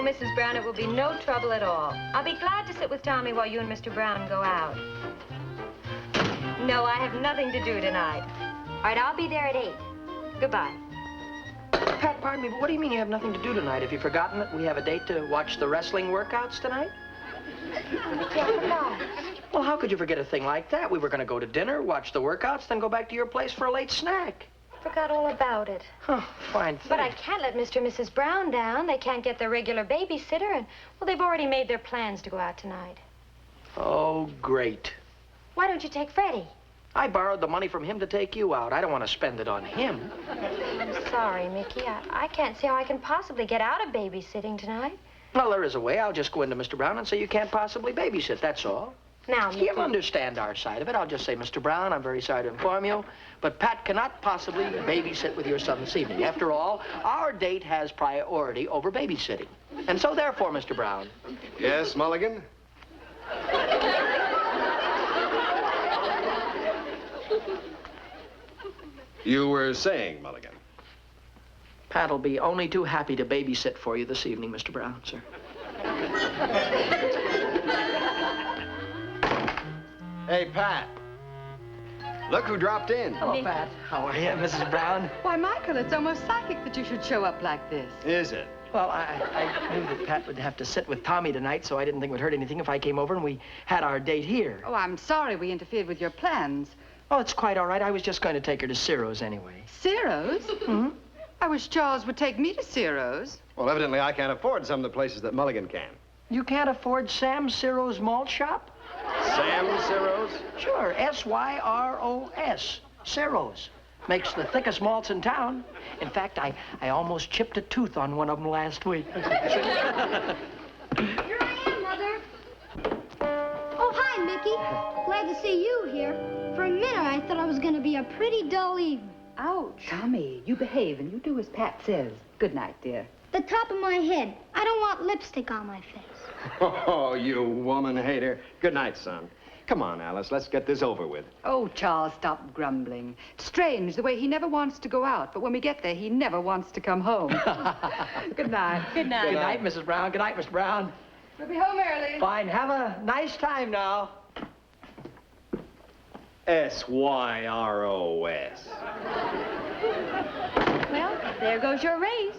No, Mrs. Brown, it will be no trouble at all. I'll be glad to sit with Tommy while you and Mr. Brown go out. No, I have nothing to do tonight. All right, I'll be there at 8. Goodbye. Pat, pardon me, but what do you mean you have nothing to do tonight? Have you forgotten that we have a date to watch the wrestling workouts tonight? Yeah, goodbye. Well, how could you forget a thing like that? We were going to go to dinner, watch the workouts, then go back to your place for a late snack. Forgot all about it. Huh, fine thing. But I can't let Mr. and Mrs. Brown down. They can't get their regular babysitter, and, well, they've already made their plans to go out tonight. Oh, great. Why don't you take Freddie? I borrowed the money from him to take you out. I don't want to spend it on him. I'm sorry, Mickey. I can't see how I can possibly get out of babysitting tonight. Well, there is a way. I'll just go into Mr. Brown and say you can't possibly babysit, that's all. Now, Mickey. He'll understand our side of it. I'll just say, Mr. Brown, I'm very sorry to inform you, but Pat cannot possibly babysit with your son this evening. After all, our date has priority over babysitting. And so, therefore, Mr. Brown. Yes, Mulligan? You were saying, Mulligan. Pat'll be only too happy to babysit for you this evening, Mr. Brown, sir. Hey, Pat. Look who dropped in. Hello, Pat. How are you, Mrs. Brown? Why, Michael, it's almost psychic that you should show up like this. Is it? Well, I knew that Pat would have to sit with Tommy tonight, so I didn't think it would hurt anything if I came over and we had our date here. Oh, I'm sorry we interfered with your plans. Oh, it's quite all right. I was just going to take her to Ciro's anyway. Ciro's? Mm-hmm. I wish Charles would take me to Ciro's. Well, evidently I can't afford some of the places that Mulligan can. You can't afford Sam Ciro's malt shop? Sam Ciro's? Sure, S-Y-R-O-S. Ciro's. Makes the thickest malts in town. In fact, I almost chipped a tooth on one of them last week. Here I am, Mother. Oh, hi, Mickey. Glad to see you here. For a minute, I thought I was going to be a pretty dull evening. Ouch. Tommy, you behave and you do as Pat says. Good night, dear. The top of my head. I don't want lipstick on my face. Oh, you woman hater. Good night, son. Come on, Alice, let's get this over with. Oh, Charles, stop grumbling. Strange, the way he never wants to go out, but when we get there, he never wants to come home. Good night. Good night. Good night, Mrs. Brown. Good night, Mr. Brown. We'll be home early. Fine. Have a nice time now. S-Y-R-O-S. Well, there goes your raise.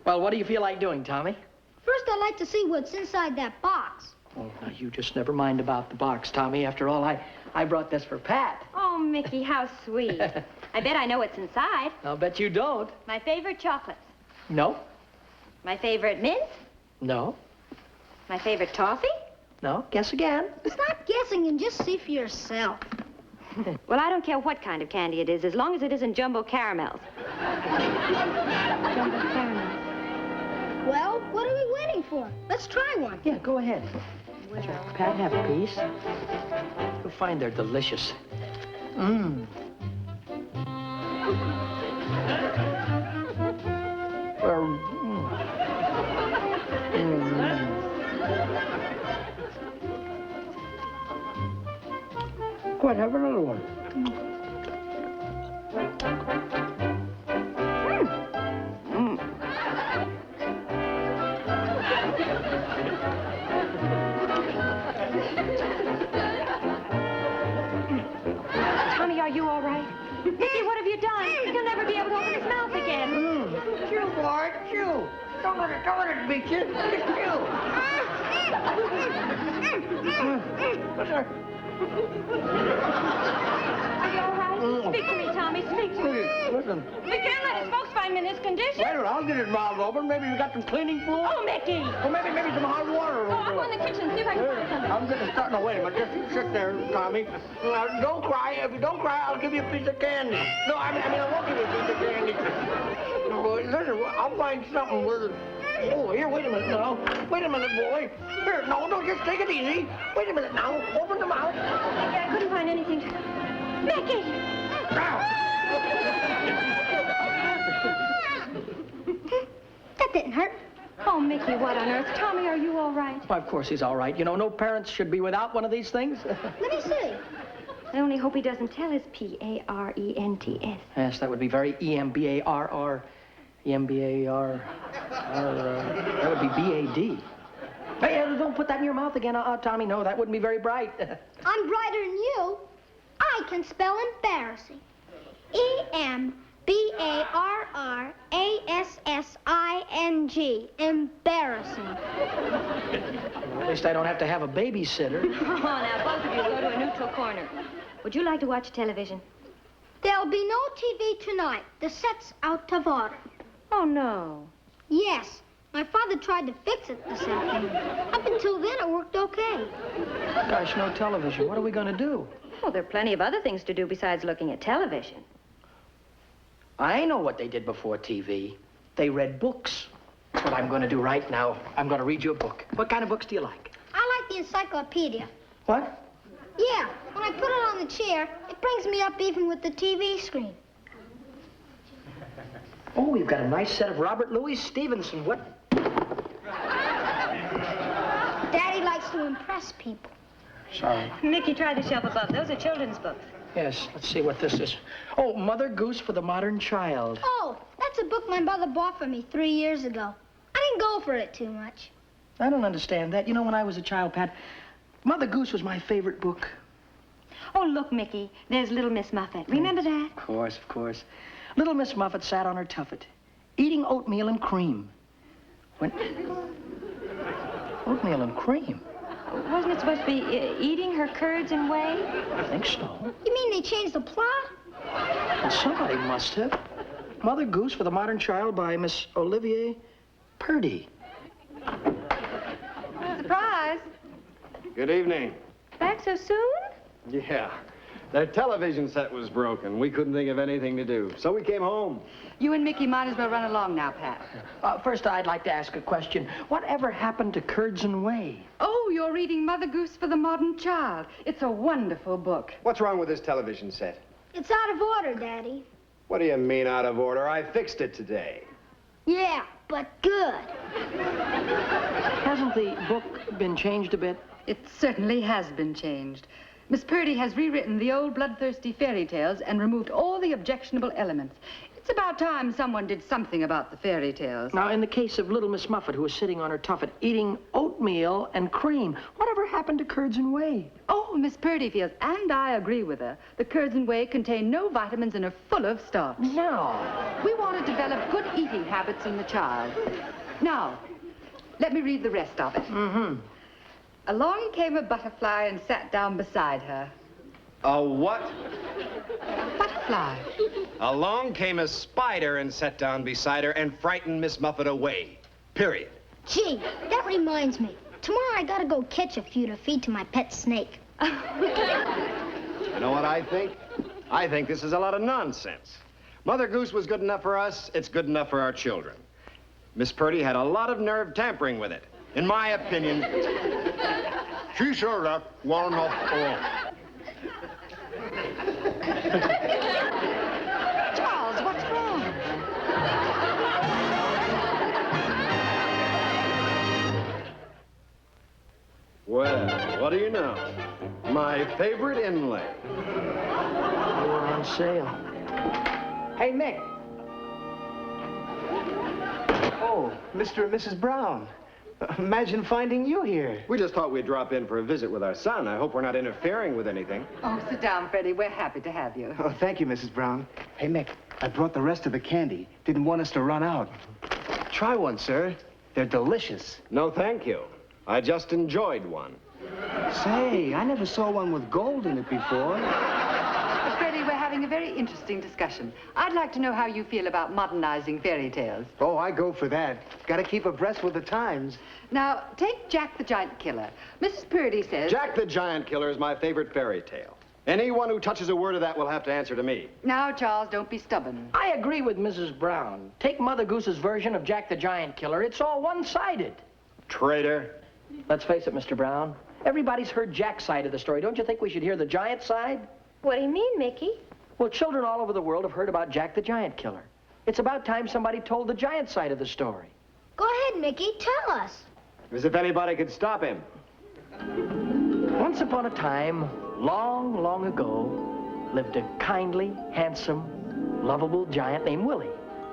Well, what do you feel like doing, Tommy? First, I'd like to see what's inside that box. Oh, now, you just never mind about the box, Tommy. After all, I brought this for Pat. Oh, Mickey, how sweet. I bet I know what's inside. I'll bet you don't. My favorite chocolates. No. My favorite mint. No. My favorite toffee. No. Guess again. Stop guessing and just see for yourself. Well, I don't care what kind of candy it is, as long as it isn't jumbo caramels. Jumbo caramels. Well, what are we waiting for? Let's try one. Yeah, go ahead. Well, Pat, have a piece. You'll find they're delicious. Mmm. Go ahead, have another one. Tommy, are you all right? Mickey, what have you done? He'll never be able to open his mouth again. Chew, boy, chew. Don't let it beat you. Just chew. What's that? Are you all right? Speak to me, Tommy. Speak to me. Listen. We can't let his folks find him in this condition. Wait a minute, I'll get his mouth open. Maybe you got some cleaning fluid? Oh, Mickey. Or maybe some hot water. Oh, I'll go in the kitchen, see if I can find something. I'm going to start. No, wait a minute. Just sit there, Tommy. Now, don't cry. If you don't cry, I'll give you a piece of candy. No, I mean, I won't give you a piece of candy. No, listen, I'll find something with it. Oh, here, wait a minute now. Wait a minute, boy. Here, no, just take it easy. Wait a minute now. Open the mouth. Mickey, I couldn't find anything to... Mickey! That didn't hurt. Oh, Mickey, what on earth? Tommy, are you all right? Why, of course he's all right. You know, no parents should be without one of these things. Let me see. I only hope he doesn't tell his P-A-R-E-N-T-S. Yes, that would be very E-M-B-A-R-R. E-M-B-A-R... that would be B-A-D. Hey, don't put that in your mouth again, Tommy. No, that wouldn't be very bright. I'm brighter than you. I can spell embarrassing. E-M-B-A-R-R-A-S-S-I-N-G. Embarrassing. At least I don't have to have a babysitter. Oh, now, both of you go to a neutral corner. Would you like to watch television? There'll be no TV tonight. The set's out of order. Oh, no. Yes. My father tried to fix it this afternoon. Up until then, it worked okay. Gosh, no television. What are we going to do? Oh, there are plenty of other things to do besides looking at television. I know what they did before TV. They read books. That's what I'm going to do right now. I'm going to read you a book. What kind of books do you like? I like the encyclopedia. What? Yeah, when I put it on the chair, it brings me up even with the TV screen. Oh, we've got a nice set of Robert Louis Stevenson. What? Daddy likes to impress people. Sorry. Mickey, try the shelf above. Those are children's books. Yes, let's see what this is. Oh, Mother Goose for the Modern Child. Oh, that's a book my mother bought for me 3 years ago. I didn't go for it too much. I don't understand that. You know, when I was a child, Pat, Mother Goose was my favorite book. Oh, look, Mickey. There's Little Miss Muffet. Remember that? Of course, of course. Little Miss Muffet sat on her tuffet, eating oatmeal and cream. When... Oatmeal and cream? Wasn't it supposed to be eating her curds and whey? I think so. You mean they changed the plot? Well, somebody must have. Mother Goose for the Modern Child by Miss Olivia Purdy. Surprise. Good evening. Back so soon? Yeah. Their television set was broken. We couldn't think of anything to do, so we came home. You and Mickey might as well run along now, Pat. First, I'd like to ask a question. Whatever happened to Curds and Whey? Oh, you're reading Mother Goose for the Modern Child. It's a wonderful book. What's wrong with this television set? It's out of order, Daddy. What do you mean out of order? I fixed it today. Yeah, but good. Hasn't the book been changed a bit? It certainly has been changed. Miss Purdy has rewritten the old bloodthirsty fairy tales and removed all the objectionable elements. It's about time someone did something about the fairy tales. Now, in the case of Little Miss Muffet, who was sitting on her tuffet eating oatmeal and cream, whatever happened to Curds and Whey? Oh, Miss Purdy feels, and I agree with her, the curds and whey contain no vitamins and are full of starch. No. We want to develop good eating habits in the child. Now, let me read the rest of it. Mm-hmm. Along came a butterfly and sat down beside her. A what? Butterfly. Along came a spider and sat down beside her and frightened Miss Muffet away. Period. Gee, that reminds me. Tomorrow I gotta go catch a few to feed to my pet snake. You know what I think? I think this is a lot of nonsense. Mother Goose was good enough for us. It's good enough for our children. Miss Purdy had a lot of nerve tampering with it. In my opinion, she sure left well enough alone. Charles, what's wrong? Well, what do you know? My favorite inlay. They were on sale. Hey, Mick. Oh, Mr. and Mrs. Brown. Imagine finding you here. We just thought we'd drop in for a visit with our son. I hope we're not interfering with anything. Oh, sit down, Freddie. We're happy to have you. Oh, thank you, Mrs. Brown. Hey, Mick, I brought the rest of the candy. Didn't want us to run out. Try one, sir. They're delicious. No, thank you. I just enjoyed one. Say, I never saw one with gold in it before. Freddie, we're having a very interesting discussion. I'd like to know how you feel about modernizing fairy tales. Oh, I go for that. Gotta keep abreast with the times. Now, take Jack the Giant Killer. Mrs. Purdy says... Jack the Giant Killer is my favorite fairy tale. Anyone who touches a word of that will have to answer to me. Now, Charles, don't be stubborn. I agree with Mrs. Brown. Take Mother Goose's version of Jack the Giant Killer. It's all one-sided. Traitor. Let's face it, Mr. Brown. Everybody's heard Jack's side of the story. Don't you think we should hear the giant side? What do you mean, Mickey? Well, children all over the world have heard about Jack the Giant Killer. It's about time somebody told the giant side of the story. Go ahead, Mickey. Tell us. As if anybody could stop him. Once upon a time, long, long ago, lived a kindly, handsome, lovable giant named Willie.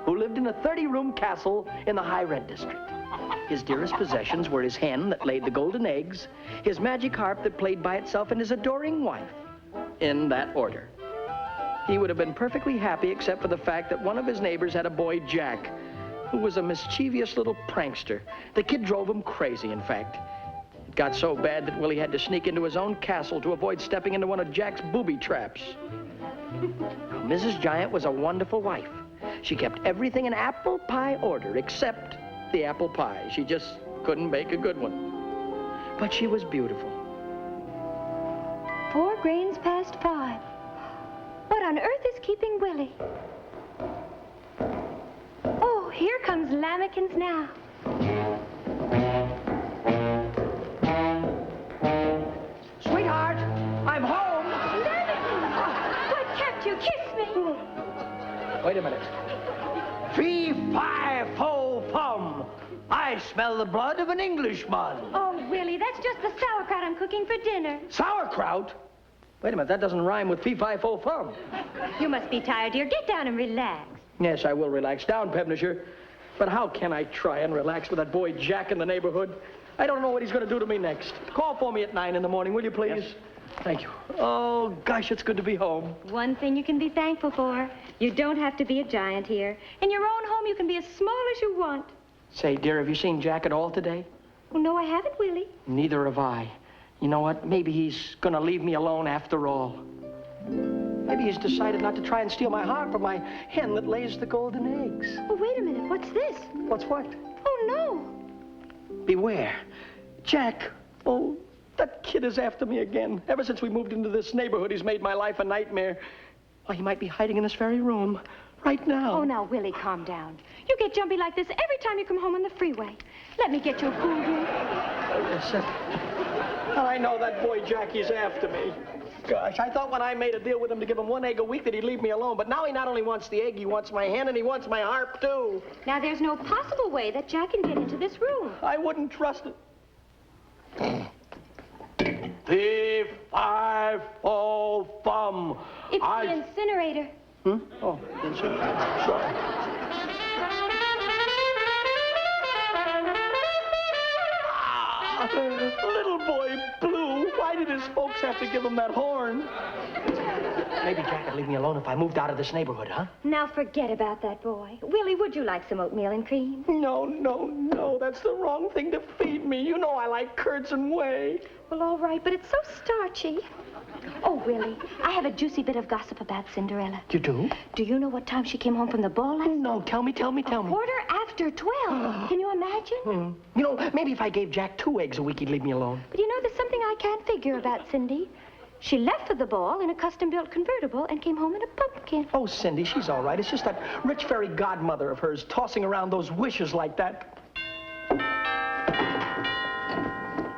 who lived in a 30-room castle in the high red district. His dearest possessions were his hen that laid the golden eggs, his magic harp that played by itself, and his adoring wife, in that order. He would have been perfectly happy except for the fact that one of his neighbors had a boy, Jack, who was a mischievous little prankster. The kid drove him crazy, in fact. It got so bad that Willie had to sneak into his own castle to avoid stepping into one of Jack's booby traps. Mrs. Giant was a wonderful wife. She kept everything in apple pie order except the apple pie. She just couldn't make a good one. But she was beautiful. 4 grains past 5. What on earth is keeping Willie? Oh, here comes Lamekins now. Sweetheart, I'm home. Lamekins! What kept you? Kiss me. Wait a minute. Fee-fi-fo-fum. I smell the blood of an Englishman. Oh, Willie, that's just the sauerkraut I'm cooking for dinner. Sauerkraut? Wait a minute, that doesn't rhyme with fee-fi-fo-fum. You must be tired, dear. Get down and relax. Yes, I will relax. Down, Pevnisher. But how can I try and relax with that boy Jack in the neighborhood? I don't know what he's going to do to me next. Call for me at 9 in the morning, will you, please? Yes. Thank you. Oh, gosh, it's good to be home. One thing you can be thankful for. You don't have to be a giant here. In your own home, you can be as small as you want. Say, dear, have you seen Jack at all today? Well, no, I haven't, Willie. Neither have I. You know what? Maybe he's going to leave me alone after all. Maybe he's decided not to try and steal my harp from my hen that lays the golden eggs. Oh, wait a minute. What's this? What's what? Oh, no. Beware. Jack. Oh, that kid is after me again. Ever since we moved into this neighborhood, he's made my life a nightmare. Oh, he might be hiding in this very room right now. Oh, now, Willie, calm down. You get jumpy like this every time you come home on the freeway. Let me get you a cool drink. Well, I know that boy Jackie's after me. Gosh, I thought when I made a deal with him to give him 1 egg a week that he'd leave me alone, but now he not only wants the egg, he wants my hen and he wants my harp, too. Now, there's no possible way that Jack can get into this room. I wouldn't trust it. Fee-fi-fo-fum. It's the incinerator. Hmm? Oh, incinerator. Sorry. Little boy Blue, why did his folks have to give him that horn? Maybe Jack would leave me alone if I moved out of this neighborhood, huh? Now forget about that boy. Willie, would you like some oatmeal and cream? No, no, no. That's the wrong thing to feed me. You know I like curds and whey. Well, all right, but it's so starchy. Oh, Willie, I have a juicy bit of gossip about Cinderella. You do? Do you know what time she came home from the ball last night? No, tell me. 12:15. Can you imagine? You know, maybe if I gave Jack 2 eggs a week, he'd leave me alone. But you know, there's something I can't figure about Cindy. She left for the ball in a custom-built convertible and came home in a pumpkin. Oh, Cindy, she's all right. It's just that rich fairy godmother of hers tossing around those wishes like that.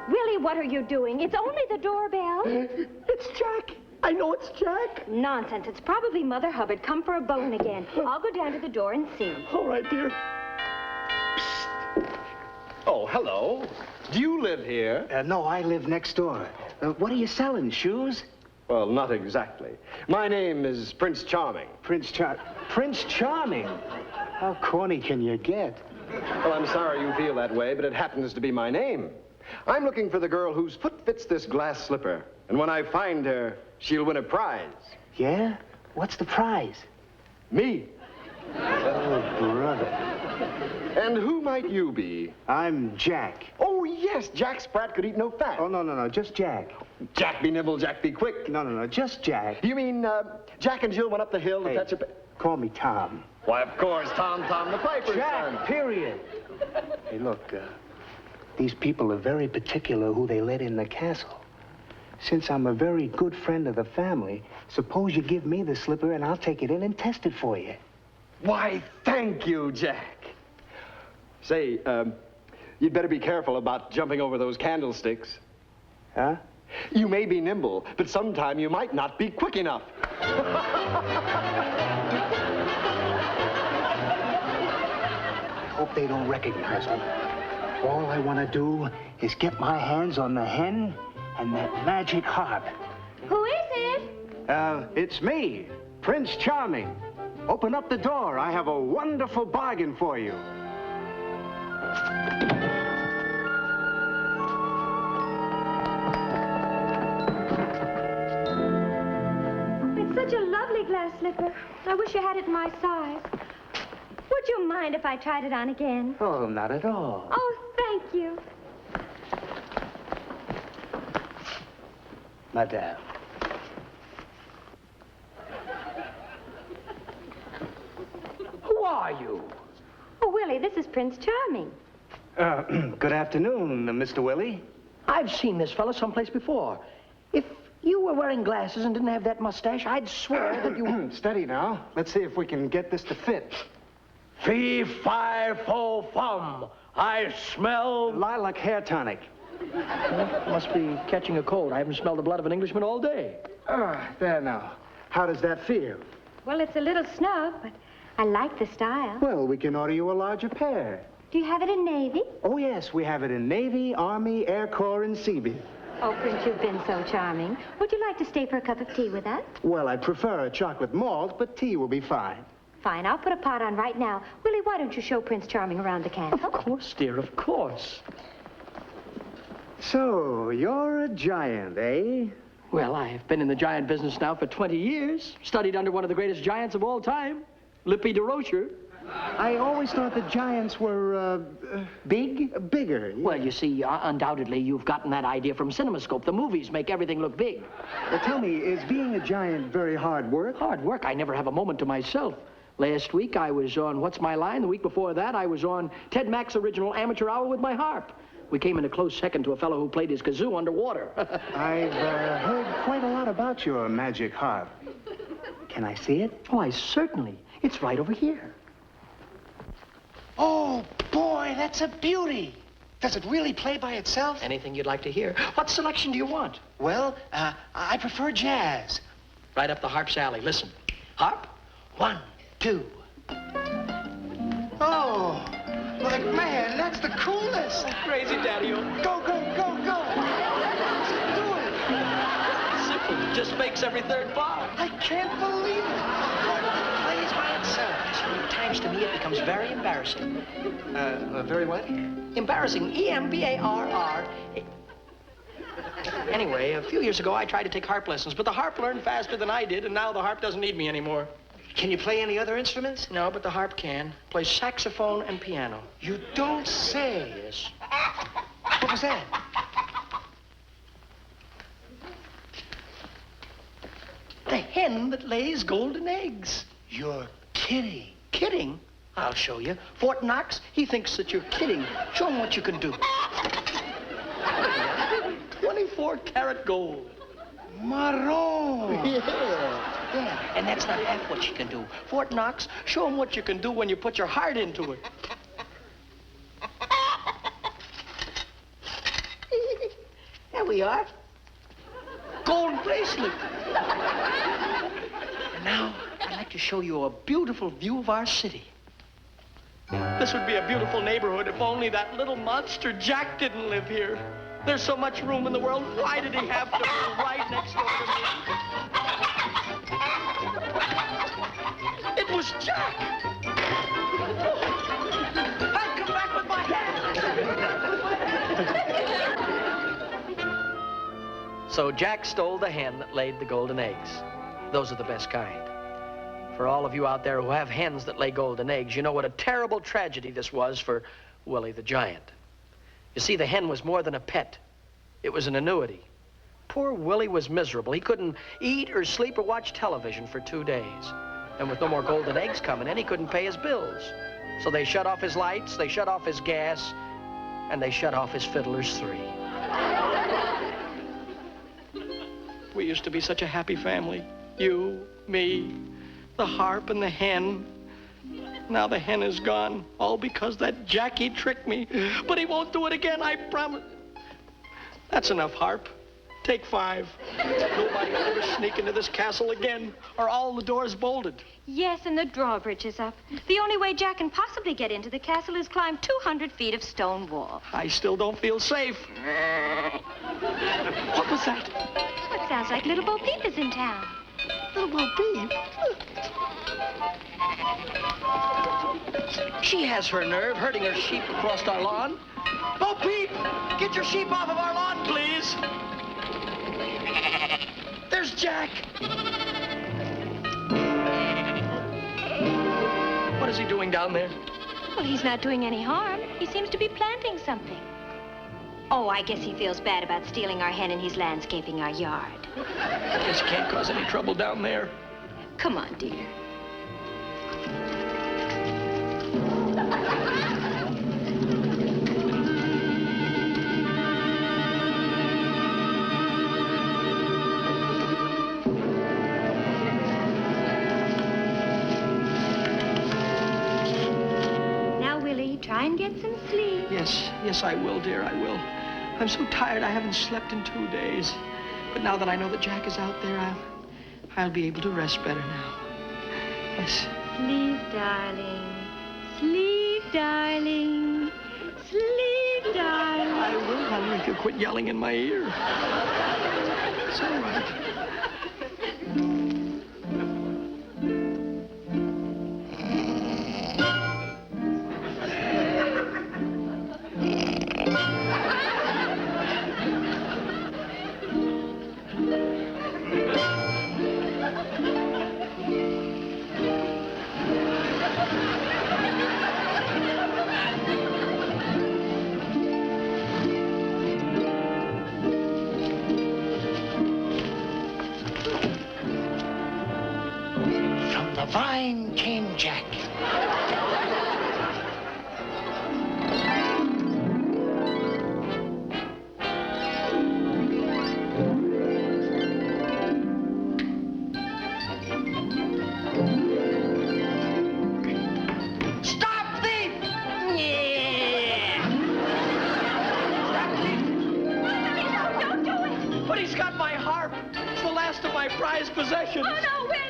Willie, what are you doing? It's only the doorbell. It's Jack. I know it's Jack. Nonsense. It's probably Mother Hubbard come for a bone again. I'll go down to the door and see. All right, dear. Oh, hello. Do you live here? No, I live next door. What are you selling, shoes? Well, not exactly. My name is Prince Charming. Prince Charming? How corny can you get? Well, I'm sorry you feel that way, but it happens to be my name. I'm looking for the girl whose foot fits this glass slipper. And when I find her, she'll win a prize. Yeah? What's the prize? Me. Oh, brother. And who might you be? I'm Jack. Oh, yes, Jack Sprat could eat no fat. Oh, no, just Jack. Jack be nimble, Jack be quick. No, just Jack. You mean Jack and Jill went up the hill to Hey, fetch a... call me Tom. Why, of course, Tom the Piper's son. Jack, period. Hey, look, these people are very particular who they let in the castle. Since I'm a very good friend of the family, suppose you give me the slipper and I'll take it in and test it for you. Why, thank you, Jack. Say, you'd better be careful about jumping over those candlesticks. Huh? You may be nimble, but sometime you might not be quick enough. I hope they don't recognize me. All I want to do is get my hands on the hen and that magic harp. Who is it? It's me, Prince Charming. Open up the door. I have a wonderful bargain for you. It's such a lovely glass slipper. I wish you had it my size. Would you mind if I tried it on again? Oh, not at all. Oh, thank you. Madame. Who are you? Oh, Willie, this is Prince Charming. Good afternoon, Mr. Willie. I've seen this fella someplace before. If you were wearing glasses and didn't have that mustache, I'd swear that you... Steady now. Let's see if we can get this to fit. Fee, fi, fo, fum. I smell... Lilac hair tonic. Must be catching a cold. I haven't smelled the blood of an Englishman all day. There now. How does that feel? Well, it's a little snug, but I like the style. Well, we can order you a larger pair. Do you have it in navy? Oh, yes, we have it in Navy, Army, Air Corps, and Seabeam. Oh, Prince, you've been so charming. Would you like to stay for a cup of tea with us? Well, I prefer a chocolate malt, but tea will be fine. Fine, I'll put a pot on right now. Willie, why don't you show Prince Charming around the castle? Of course, dear, of course. So, you're a giant, eh? Well, I've been in the giant business now for 20 years. Studied under one of the greatest giants of all time, Lippy de Rocher. I always thought the giants were, Big? bigger. Yeah. Well, you see, undoubtedly, you've gotten that idea from CinemaScope. The movies make everything look big. Well, tell me, is being a giant very hard work? Hard work. I never have a moment to myself. Last week, I was on What's My Line? The week before that, I was on Ted Mack's original Amateur Hour with my harp. We came in a close second to a fellow who played his kazoo underwater. I've heard quite a lot about your magic harp. Can I see it? Why, certainly. It's right over here. Oh, boy, that's a beauty. Does it really play by itself? Anything you'd like to hear. What selection do you want? Well, I prefer jazz. Right up the harp's alley. Listen. Harp. 1, 2. Oh, like, man, that's the coolest. Crazy, Daddy-o. Go, go, go, go. Do it. Simple. Just makes every third bar. I can't believe it. Plays by itself. At times, to me, it becomes very embarrassing. Very what? Embarrassing. E-M-B-A-R-R. Anyway, a few years ago, I tried to take harp lessons, but the harp learned faster than I did, and now the harp doesn't need me anymore. Can you play any other instruments? No, but the harp can. Plays saxophone and piano. You don't say. Yes. What was that? The hen that lays golden eggs. You're kidding. Kidding? I'll show you. Fort Knox, he thinks that you're kidding. Show him what you can do. 24-karat gold. Marron. Yeah, and that's not half what you can do. Fort Knox, show him what you can do when you put your heart into it. There we are. Gold bracelet. And now, I'd like to show you a beautiful view of our city. This would be a beautiful neighborhood if only that little monster Jack didn't live here. There's so much room in the world. Why did he have to be right next door to me? It was Jack! Oh, I'll come back with my hand! So Jack stole the hen that laid the golden eggs. Those are the best kind. For all of you out there who have hens that lay golden eggs, you know what a terrible tragedy this was for Willie the Giant. You see, the hen was more than a pet. It was an annuity. Poor Willie was miserable. He couldn't eat or sleep or watch television for 2 days. And with no more golden eggs coming in, he couldn't pay his bills. So they shut off his lights, they shut off his gas, and they shut off his Fiddler's 3. We used to be such a happy family. You, me, the harp, and the hen. Now the hen is gone, all because that Jackie tricked me. But he won't do it again, I promise. That's enough, harp. Take 5. Nobody will ever sneak into this castle again, or all the doors bolted. Yes, and the drawbridge is up. The only way Jack can possibly get into the castle is climb 200 feet of stone wall. I still don't feel safe. What was that? It sounds like Little Bo Peep is in town. Little Bo Peep? She has her nerve herding her sheep across our lawn. Bo Peep, get your sheep off of our lawn, please. There's Jack. What is he doing down there? Well, he's not doing any harm. He seems to be planting something. Oh, I guess he feels bad about stealing our hen and he's landscaping our yard. I guess he can't cause any trouble down there. Come on, dear. Now, Willie, try and get some sleep. Yes, I will, dear, I will. I'm so tired I haven't slept in 2 days. But now that I know that Jack is out there, I'll be able to rest better now. Yes. Sleep, darling. Sleep, darling. Sleep, darling. I will, honey, if you quit yelling in my ear. It's all right. The vine came Jack. Stop thief! Yeah! Don't do it! But he's got my harp. It's the last of my prized possessions. Oh, no, Willie!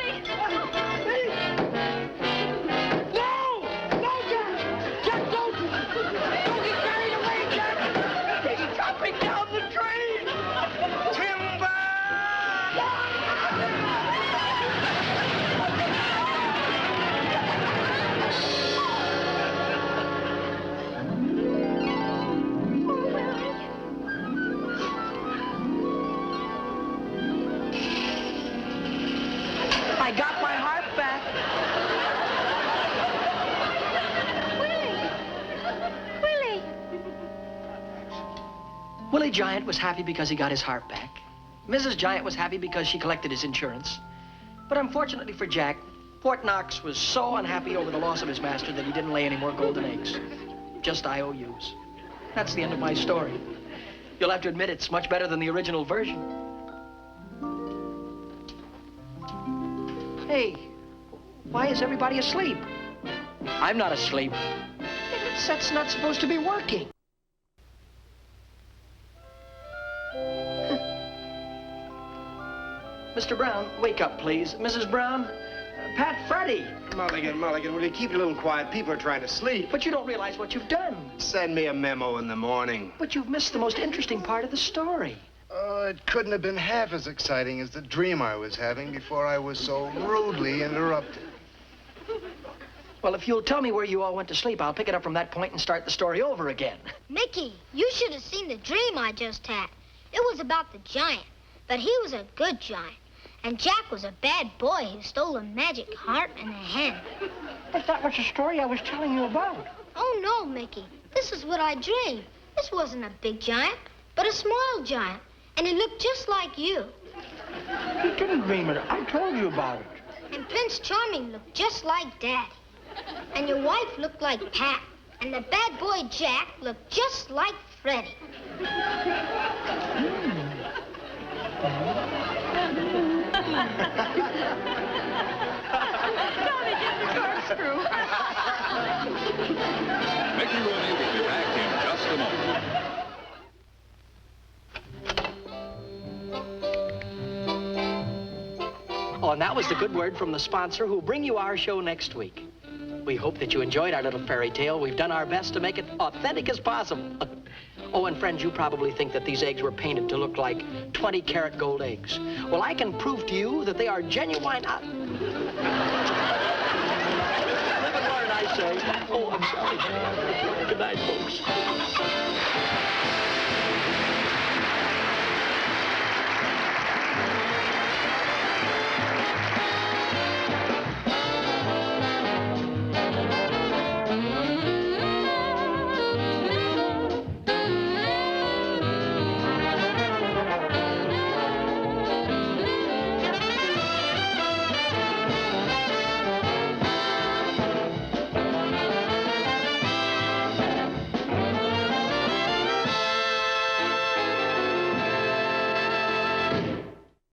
I got my harp back. Willie! Willie Giant was happy because he got his harp back. Mrs. Giant was happy because she collected his insurance. But unfortunately for Jack, Fort Knox was so unhappy over the loss of his master that he didn't lay any more golden eggs. Just IOUs. That's the end of my story. You'll have to admit it's much better than the original version. Hey, why is everybody asleep? I'm not asleep. That set's not supposed to be working. Mr. Brown, wake up, please. Mrs. Brown, Pat Freddy. Mulligan, will you keep it a little quiet? People are trying to sleep. But you don't realize what you've done. Send me a memo in the morning. But you've missed the most interesting part of the story. Oh, it couldn't have been half as exciting as the dream I was having before I was so rudely interrupted. Well, if you'll tell me where you all went to sleep, I'll pick it up from that point and start the story over again. Mickey, you should have seen the dream I just had. It was about the giant, but he was a good giant. And Jack was a bad boy who stole a magic harp and a hen. But that was the story I was telling you about. Oh, no, Mickey. This is what I dreamed. This wasn't a big giant, but a small giant. And it looked just like you. You didn't dream it. I told you about it. And Prince Charming looked just like Daddy. And your wife looked like Pat. And the bad boy Jack looked just like Freddie. Johnny, get the corkscrew. Mickey Rooney will be back in just a moment. Oh, and that was the good word from the sponsor who'll bring you our show next week. We hope that you enjoyed our little fairy tale. We've done our best to make it authentic as possible. Oh, and friends, you probably think that these eggs were painted to look like 20-karat gold eggs. Well, I can prove to you that they are genuine. Live and learn, I I say? Oh, I'm sorry. Good night, folks.